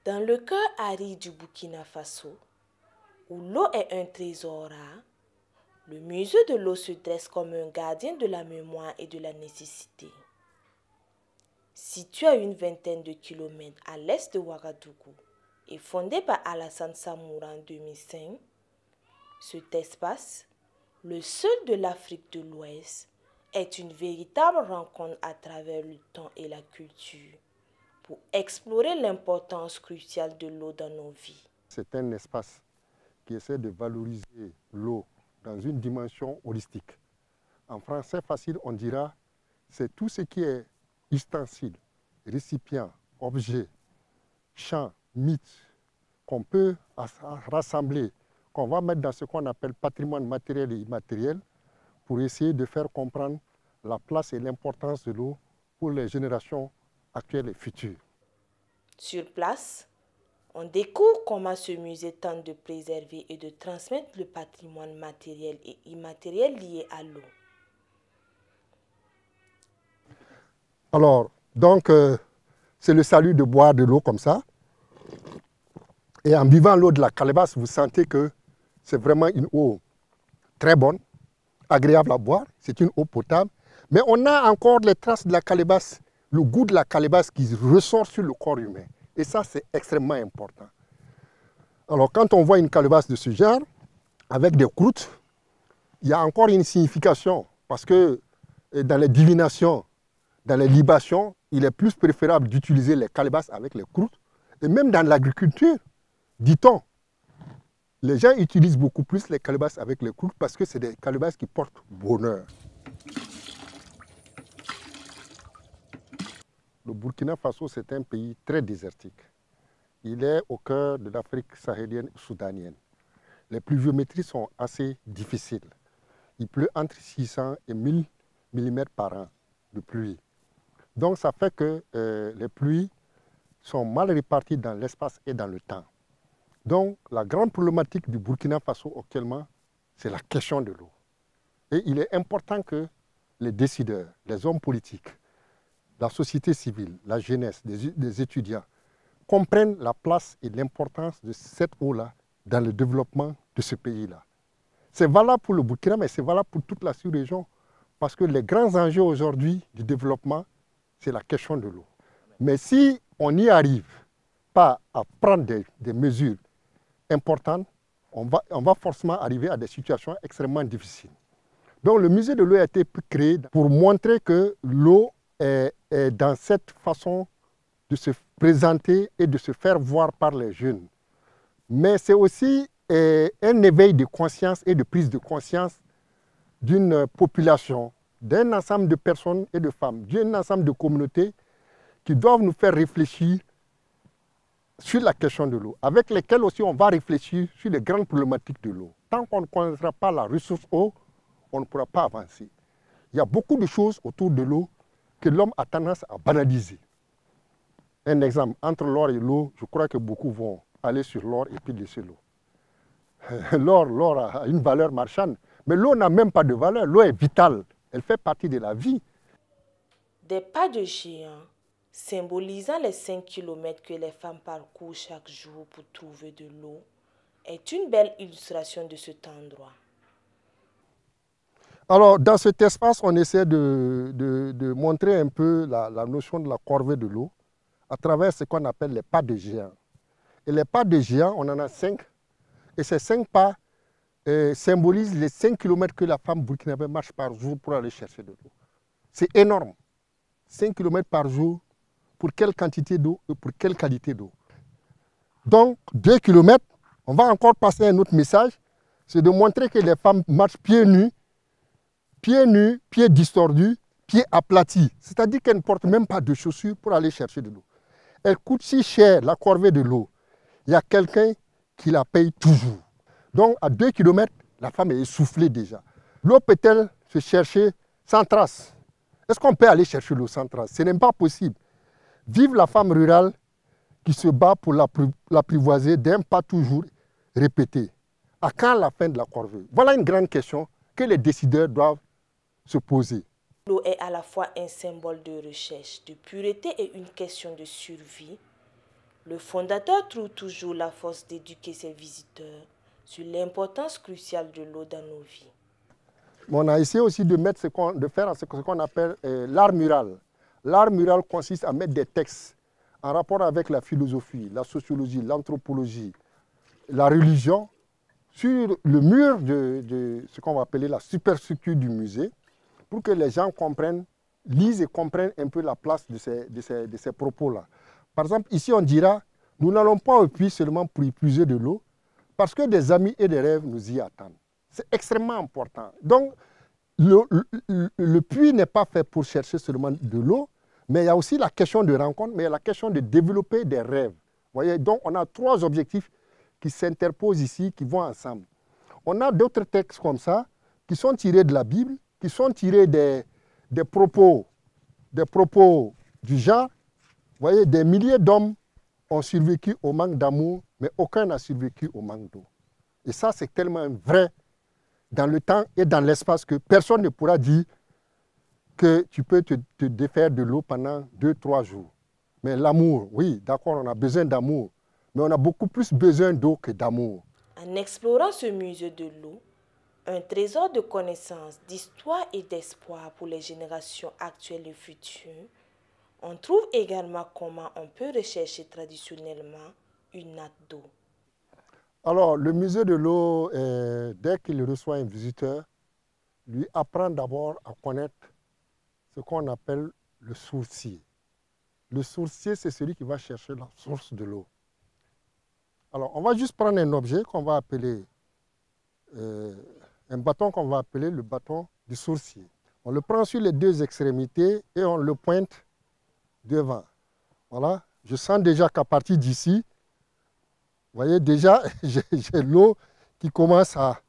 Dans le cœur aride du Burkina Faso, où l'eau est un trésor rare, le musée de l'eau se dresse comme un gardien de la mémoire et de la nécessité. Situé à une vingtaine de kilomètres à l'est de Ouagadougou et fondé par Alassane Samoura en 2005, cet espace, le seul de l'Afrique de l'Ouest, est une véritable rencontre à travers le temps et la culture pour explorer l'importance cruciale de l'eau dans nos vies. C'est un espace qui essaie de valoriser l'eau dans une dimension holistique. En français facile, on dira c'est tout ce qui est ustensile, récipient, objet, champ, mythe, qu'on peut rassembler, qu'on va mettre dans ce qu'on appelle patrimoine matériel et immatériel pour essayer de faire comprendre la place et l'importance de l'eau pour les générations actuelles et futures. Sur place, on découvre comment ce musée tente de préserver et de transmettre le patrimoine matériel et immatériel lié à l'eau. Alors, donc, c'est le salut de boire de l'eau comme ça. Et en buvant l'eau de la calebasse, vous sentez que c'est vraiment une eau très bonne, agréable à boire. C'est une eau potable. Mais on a encore les traces de la calebasse, le goût de la calebasse qui ressort sur le corps humain. Et ça, c'est extrêmement important. Alors, quand on voit une calebasse de ce genre, avec des croûtes, il y a encore une signification. Parce que dans les divinations, dans les libations, il est plus préférable d'utiliser les calebasses avec les croûtes. Et même dans l'agriculture, dit-on, les gens utilisent beaucoup plus les calebasses avec les croûtes parce que c'est des calebasses qui portent bonheur. Le Burkina Faso, c'est un pays très désertique. Il est au cœur de l'Afrique sahélienne et soudanienne. Les pluviométries sont assez difficiles. Il pleut entre 600 et 1000 mm par an de pluie. Donc ça fait que les pluies sont mal réparties dans l'espace et dans le temps. Donc la grande problématique du Burkina Faso actuellement, c'est la question de l'eau. Et il est important que les décideurs, les hommes politiques, la société civile, la jeunesse, les étudiants, comprennent la place et l'importance de cette eau-là dans le développement de ce pays-là. C'est valable pour le Burkina, mais c'est valable pour toute la sous-région, parce que les grands enjeux aujourd'hui du développement, c'est la question de l'eau. Mais si on n'y arrive pas à prendre des mesures importantes, on va forcément arriver à des situations extrêmement difficiles. Donc le musée de l'eau a été créé pour montrer que l'eau est dans cette façon de se présenter et de se faire voir par les jeunes. Mais c'est aussi un éveil de conscience et de prise de conscience d'une population, d'un ensemble de personnes et de femmes, d'un ensemble de communautés qui doivent nous faire réfléchir sur la question de l'eau, avec lesquelles aussi on va réfléchir sur les grandes problématiques de l'eau. Tant qu'on ne connaîtra pas la ressource eau, on ne pourra pas avancer. Il y a beaucoup de choses autour de l'eau que l'homme a tendance à banaliser. Un exemple, entre l'or et l'eau, je crois que beaucoup vont aller sur l'or et puis laisser l'eau. L'or a une valeur marchande, mais l'eau n'a même pas de valeur. L'eau est vitale, elle fait partie de la vie. Des pas de géant, symbolisant les 5 km que les femmes parcourent chaque jour pour trouver de l'eau, est une belle illustration de cet endroit. Alors, dans cet espace, on essaie de montrer un peu la notion de la corvée de l'eau à travers ce qu'on appelle les pas de géant. Et les pas de géant, on en a 5. Et ces 5 pas symbolisent les 5 km que la femme burkinabé marche par jour pour aller chercher de l'eau. C'est énorme. 5 km par jour, pour quelle quantité d'eau et pour quelle qualité d'eau. Donc, 2 km, on va encore passer un autre message, c'est de montrer que les femmes marchent pieds nus, pieds distordus, pieds aplatis. C'est-à-dire qu'elles ne portent même pas de chaussures pour aller chercher de l'eau. Elle coûte si cher, la corvée de l'eau. Il y a quelqu'un qui la paye toujours. Donc, à 2 km, la femme est essoufflée déjà. L'eau peut-elle se chercher sans trace? Est-ce qu'on peut aller chercher l'eau sans trace? Ce n'est pas possible. Vive la femme rurale qui se bat pour l'apprivoiser d'un pas toujours répété. À quand la fin de la corvée? Voilà une grande question que les décideurs doivent se poser. L'eau est à la fois un symbole de recherche, de pureté et une question de survie. Le fondateur trouve toujours la force d'éduquer ses visiteurs sur l'importance cruciale de l'eau dans nos vies. On a essayé aussi de faire ce qu'on appelle l'art mural. L'art mural consiste à mettre des textes en rapport avec la philosophie, la sociologie, l'anthropologie, la religion, sur le mur de ce qu'on va appeler la superstructure du musée, pour que les gens comprennent, lisent et comprennent un peu la place de ces propos-là. Par exemple, ici on dira, nous n'allons pas au puits seulement pour y puiser de l'eau, parce que des amis et des rêves nous y attendent. C'est extrêmement important. Donc, le puits n'est pas fait pour chercher seulement de l'eau, mais il y a aussi la question de rencontre, mais il y a la question de développer des rêves. Vous voyez, donc on a trois objectifs qui s'interposent ici, qui vont ensemble. On a d'autres textes comme ça, qui sont tirés de la Bible, qui sont tirés des propos du genre. Vous voyez, des milliers d'hommes ont survécu au manque d'amour, mais aucun n'a survécu au manque d'eau. Et ça, c'est tellement vrai dans le temps et dans l'espace que personne ne pourra dire que tu peux te défaire de l'eau pendant 2-3 jours. Mais l'amour, oui, d'accord, on a besoin d'amour, mais on a beaucoup plus besoin d'eau que d'amour. En explorant ce musée de l'eau, un trésor de connaissances, d'histoire et d'espoir pour les générations actuelles et futures, on trouve également comment on peut rechercher traditionnellement une natte d'eau. Alors, le musée de l'eau, dès qu'il reçoit un visiteur, lui apprend d'abord à connaître ce qu'on appelle le sourcier. Le sourcier, c'est celui qui va chercher la source de l'eau. Alors, on va juste prendre un objet qu'on va appeler, un bâton qu'on va appeler le bâton du sourcier. On le prend sur les deux extrémités et on le pointe devant. Voilà, je sens déjà qu'à partir d'ici, vous voyez déjà, j'ai l'eau qui commence à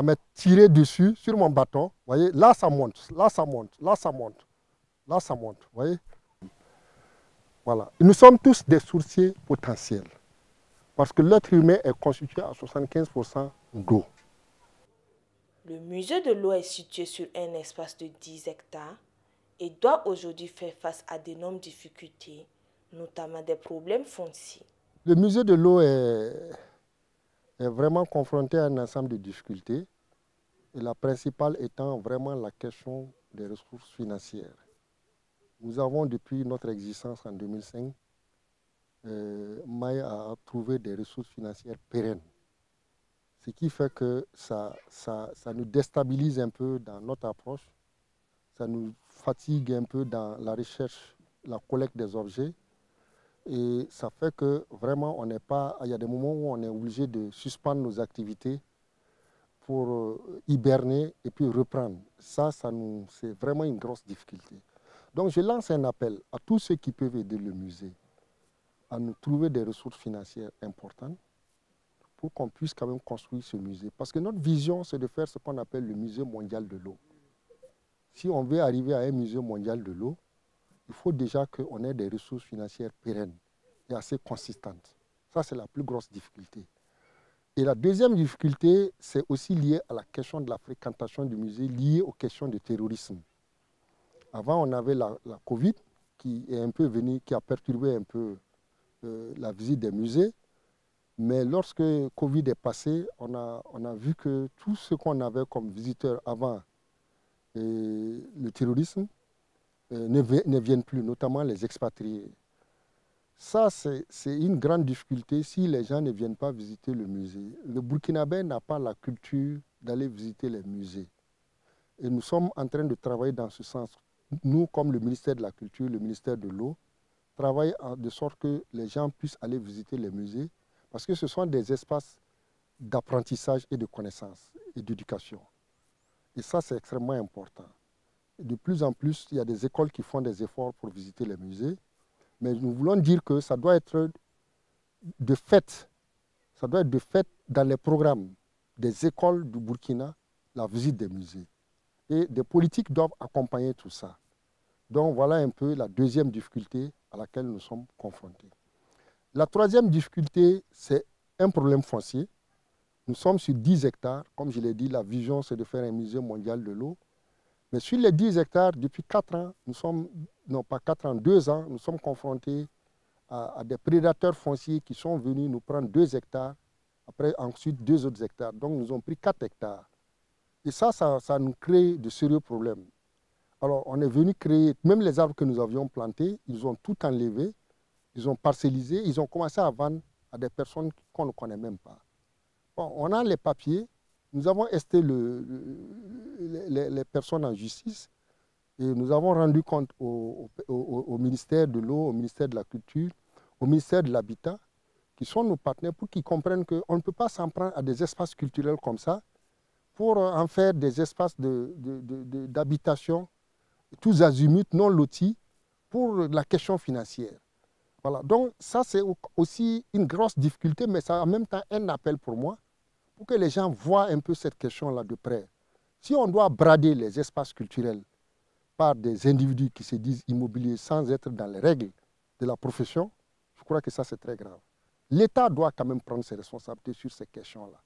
me tirer dessus sur mon bâton. Vous voyez, là ça monte, là ça monte, là ça monte, là ça monte. Vous voyez? Voilà. Nous sommes tous des sourciers potentiels. Parce que l'être humain est constitué à 75% d'eau. Le musée de l'eau est situé sur un espace de 10 hectares et doit aujourd'hui faire face à d'énormes difficultés, notamment des problèmes fonciers. Le musée de l'eau est vraiment confronté à un ensemble de difficultés, et la principale étant vraiment la question des ressources financières. Nous avons depuis notre existence en 2005, Maï a trouvé des ressources financières pérennes. Ce qui fait que ça nous déstabilise un peu dans notre approche, ça nous fatigue un peu dans la recherche, la collecte des objets. Et ça fait que vraiment, on n'est pas. Il y a des moments où on est obligé de suspendre nos activités pour hiberner et puis reprendre. Ça c'est vraiment une grosse difficulté. Donc je lance un appel à tous ceux qui peuvent aider le musée à nous trouver des ressources financières importantes pour qu'on puisse quand même construire ce musée. Parce que notre vision, c'est de faire ce qu'on appelle le musée mondial de l'eau. Si on veut arriver à un musée mondial de l'eau, il faut déjà qu'on ait des ressources financières pérennes et assez consistantes. Ça, c'est la plus grosse difficulté. Et la deuxième difficulté, c'est aussi lié à la question de la fréquentation du musée, liée aux questions de terrorisme. Avant, on avait la Covid qui est un peu venue, qui a perturbé un peu la visite des musées. Mais lorsque Covid est passé, on a vu que tout ce qu'on avait comme visiteurs avant le terrorisme ne viennent plus, notamment les expatriés. Ça, c'est une grande difficulté si les gens ne viennent pas visiter le musée. Le Burkinabé n'a pas la culture d'aller visiter les musées. Et nous sommes en train de travailler dans ce sens. Nous, comme le ministère de la Culture, le ministère de l'Eau, travaillons de sorte que les gens puissent aller visiter les musées parce que ce sont des espaces d'apprentissage et de connaissance et d'éducation. Et ça, c'est extrêmement important. Et de plus en plus, il y a des écoles qui font des efforts pour visiter les musées. Mais nous voulons dire que ça doit être de fait, dans les programmes des écoles du Burkina, la visite des musées. Et des politiques doivent accompagner tout ça. Donc voilà un peu la deuxième difficulté à laquelle nous sommes confrontés. La troisième difficulté, c'est un problème foncier. Nous sommes sur 10 hectares. Comme je l'ai dit, la vision, c'est de faire un musée mondial de l'eau. Mais sur les 10 hectares, depuis 4 ans, 2 ans, nous sommes confrontés à des prédateurs fonciers qui sont venus nous prendre 2 hectares, après ensuite 2 autres hectares. Donc nous ont pris 4 hectares. Et ça nous crée de sérieux problèmes. Alors on est venu créer, même les arbres que nous avions plantés, ils ont tout enlevé, ils ont parcellisé, ils ont commencé à vendre à des personnes qu'on ne connaît même pas. Bon, on a les papiers, nous avons esté les personnes en justice et nous avons rendu compte au ministère de l'eau, au ministère de la Culture, au ministère de l'Habitat, qui sont nos partenaires pour qu'ils comprennent qu'on ne peut pas s'en prendre à des espaces culturels comme ça pour en faire des espaces d'habitation, tous azimuts, non lotis, pour la question financière. Voilà. Donc ça, c'est aussi une grosse difficulté, mais c'est en même temps un appel pour moi, pour que les gens voient un peu cette question-là de près. Si on doit brader les espaces culturels par des individus qui se disent immobiliers sans être dans les règles de la profession, je crois que ça, c'est très grave. L'État doit quand même prendre ses responsabilités sur ces questions-là.